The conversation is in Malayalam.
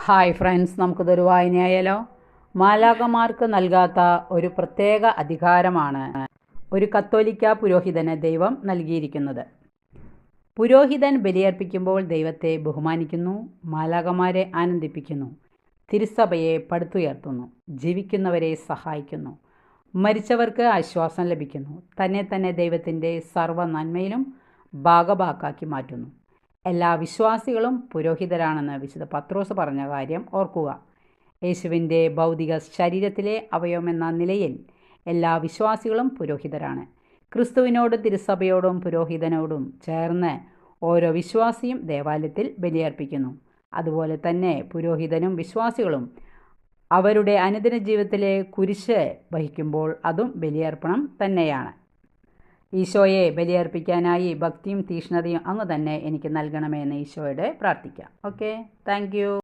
ഹായ് ഫ്രണ്ട്സ്, നമുക്കിതൊരു വായനയായാലോ? മാലാഖമാർക്ക് നൽകാത്ത ഒരു പ്രത്യേക അധികാരമാണ് ഒരു കത്തോലിക്ക പുരോഹിതന് ദൈവം നൽകിയിരിക്കുന്നത്. പുരോഹിതൻ ബലിയർപ്പിക്കുമ്പോൾ ദൈവത്തെ ബഹുമാനിക്കുന്നു, മാലാഖമാരെ ആനന്ദിപ്പിക്കുന്നു, തിരുസഭയെ പടുത്തുയർത്തുന്നു, ജീവിക്കുന്നവരെ സഹായിക്കുന്നു, മരിച്ചവർക്ക് ആശ്വാസം ലഭിക്കുന്നു, തന്നെ ദൈവത്തിൻ്റെ സർവ്വ നന്മയിലും ഭാഗഭാക്കാക്കി മാറ്റുന്നു. എല്ലാ വിശ്വാസികളും പുരോഹിതരാണെന്ന് വിശുദ്ധ പത്രോസ് പറഞ്ഞ കാര്യം ഓർക്കുക. യേശുവിൻ്റെ ഭൗതിക ശരീരത്തിലെ അവയവമെന്ന നിലയിൽ എല്ലാ വിശ്വാസികളും പുരോഹിതരാണ്. ക്രിസ്തുവിനോടും തിരുസഭയോടും പുരോഹിതനോടും ചേർന്ന് ഓരോ വിശ്വാസിയും ദേവാലയത്തിൽ ബലിയർപ്പിക്കുന്നു. അതുപോലെ തന്നെ പുരോഹിതനും വിശ്വാസികളും അവരുടെ അനുദിന ജീവിതത്തിലെ കുരിശ് വഹിക്കുമ്പോൾ അതും ബലിയർപ്പണം തന്നെയാണ്. ഈശോയെ ബലിയർപ്പിക്കാനായി ഭക്തിയും തീക്ഷ്ണതയും അങ്ങ് തന്നെ എനിക്ക് നൽകണമെന്ന് ഈശോയോട് പ്രാർത്ഥിക്കാം. Okay, thank you.